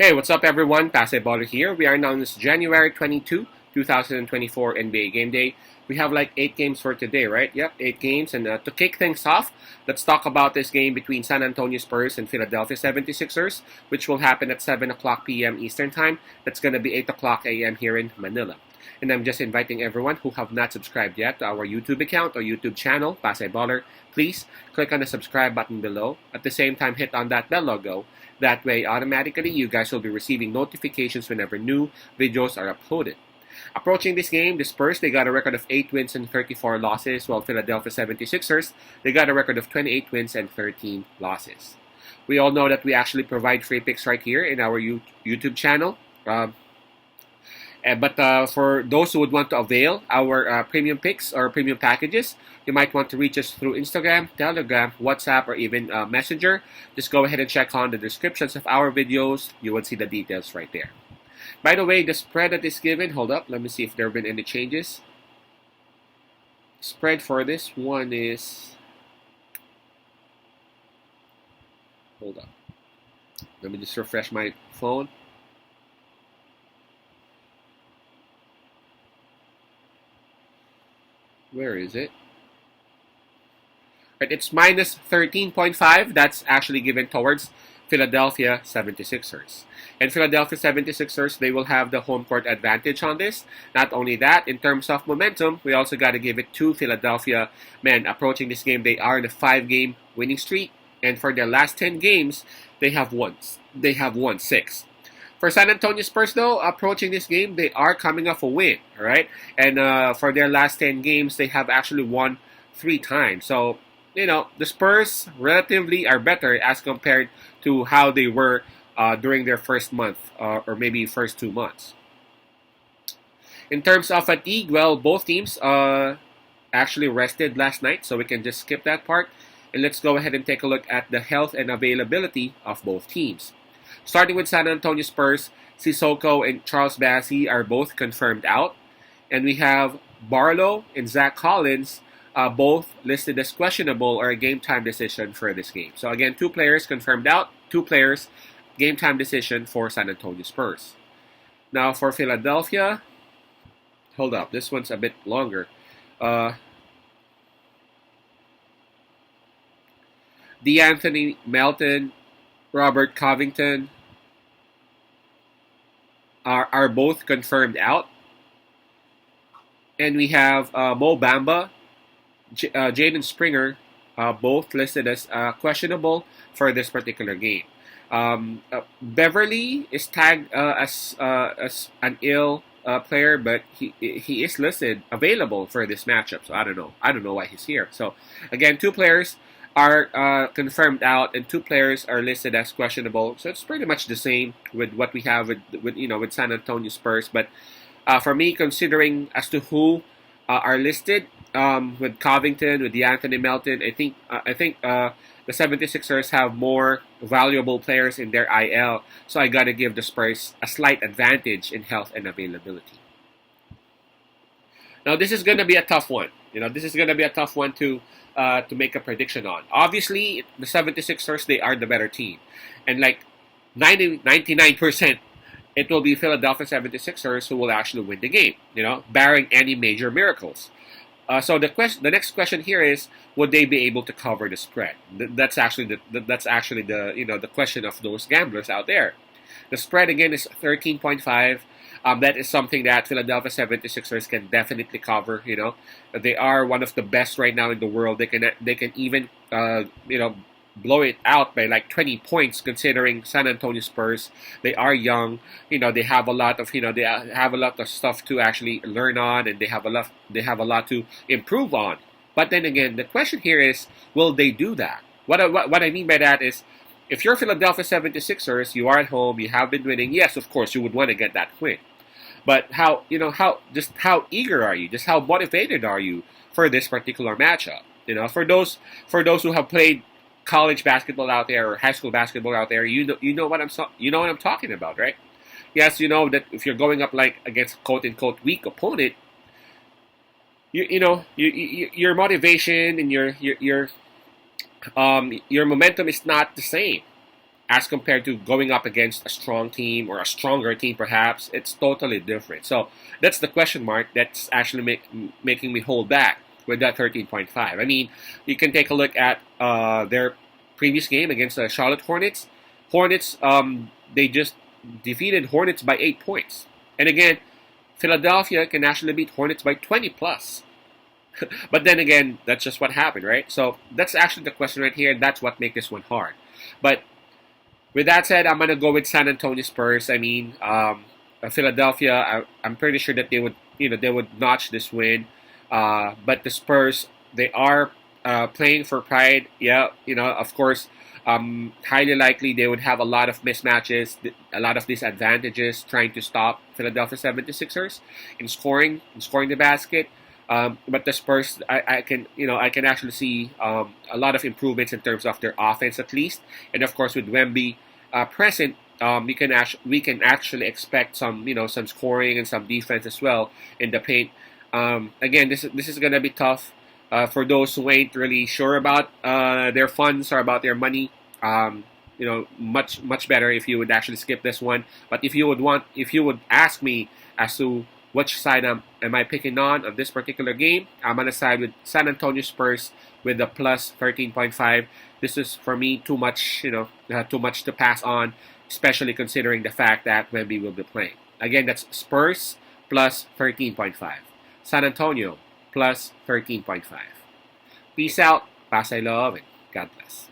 Hey, what's up everyone? Baller here. We are now on this January 22, 2024 NBA Game Day. We have like 8 games for today, right? Yep, 8 games. And to kick things off, let's talk about this game between San Antonio Spurs and Philadelphia 76ers, which will happen at 7 o'clock p.m. Eastern Time. That's going to be 8 o'clock a.m. here in Manila. And I'm just inviting everyone who have not subscribed yet to our YouTube account or YouTube channel, Baller. Please click on the subscribe button below. At the same time, hit on that bell logo. That way, automatically, you guys will be receiving notifications whenever new videos are uploaded. Approaching this game, the Spurs, they got a record of 8 wins and 34 losses, while Philadelphia 76ers, they got a record of 28 wins and 13 losses. We all know that we actually provide free picks right here in our YouTube channel. But for those who would want to avail our premium picks or premium packages, you might want to reach us through Instagram, Telegram, WhatsApp, or even Messenger. Just go ahead and check on the descriptions of our videos. You will see the details right there. By the way, the spread that is given, hold up, let me see if there have been any changes. Spread for this one is, hold up, let me just refresh my phone. Where is it? Right, it's minus 13.5. That's actually given towards Philadelphia 76ers. And Philadelphia 76ers, they will have the home court advantage on this. Not only that, in terms of momentum, we also got to give it to Philadelphia. Man, approaching this game, they are in a 5-game winning streak. And for their last 10 games, they have won 6. For San Antonio Spurs, though, approaching this game, they are coming off a win, all right? And for their last 10 games, they have actually won 3 times. So, the Spurs relatively are better as compared to how they were during their first month or maybe first 2 months. In terms of fatigue, well, both teams actually rested last night, so we can just skip that part. And let's go ahead and take a look at the health and availability of both teams. Starting with San Antonio Spurs, Sissoko and Charles Bassey are both confirmed out. And we have Barlow and Zach Collins both listed as questionable or a game time decision for this game. So again, 2 players confirmed out, 2 players game time decision for San Antonio Spurs. Now for Philadelphia, hold up, this one's a bit longer. DeAnthony Melton, Robert Covington are both confirmed out. And we have Mo Bamba, Jaden Springer, both listed as questionable for this particular game. Beverly is tagged as an ill player, but he is listed available for this matchup. So I don't know why he's here. So again, 2 players are confirmed out, and 2 players are listed as questionable. So it's pretty much the same with what we have with San Antonio Spurs. But for me, considering as to who are listed with Covington, with DeAnthony Melton, I think the 76ers have more valuable players in their IL. So I gotta give the Spurs a slight advantage in health and availability. Now this is gonna be a tough one. This is gonna be a tough one to make a prediction on. Obviously, the 76ers, they are the better team. And like 99%, it will be Philadelphia 76ers who will actually win the game, barring any major miracles. So the next question here is, would they be able to cover the spread? That's actually the question of those gamblers out there. The spread again is 13.5. That is something that Philadelphia 76ers can definitely cover. They are one of the best right now in the world. They can even blow it out by like 20 points, considering San Antonio Spurs. They are young. They have a lot of stuff to actually learn on, and they have a lot to improve on. But then again, the question here is, will they do that? What I mean by that is, if you're Philadelphia 76ers, you are at home, you have been winning, yes, of course, you would want to get that win. But how eager are you? Just how motivated are you for this particular matchup? For those who have played college basketball out there or high school basketball out there, you know what I'm talking about, right? Yes, you know that if you're going up like against quote unquote weak opponent, your motivation and your momentum is not the same. as compared to going up against a strong team or a stronger team, perhaps, it's totally different. So that's the question mark that's actually making me hold back with that 13.5. I mean, you can take a look at their previous game against the Charlotte Hornets. Hornets, they just defeated Hornets by 8 points. And again, Philadelphia can actually beat Hornets by 20 plus. But then again, that's just what happened, right? So that's actually the question right here. That's what makes this one hard. But with that said, I'm gonna go with San Antonio Spurs. I mean, Philadelphia. I'm pretty sure that they would notch this win. But the Spurs, they are playing for pride. Yeah, of course, highly likely they would have a lot of mismatches, a lot of disadvantages trying to stop Philadelphia 76ers in scoring the basket. But the Spurs, I can actually see a lot of improvements in terms of their offense at least, and of course with Wemby present, we can actually expect some scoring and some defense as well in the paint. Again, this is gonna be tough for those who ain't really sure about their funds or about their money. Much better if you would actually skip this one. But if you would ask me as to which side am I picking on this particular game, I'm gonna side with San Antonio Spurs with the plus 13.5. This is for me too much, too much to pass on, especially considering the fact that Wemby will be playing. Again, that's Spurs plus 13.5. San Antonio plus 13.5. Peace out, Pasay Love, and God bless.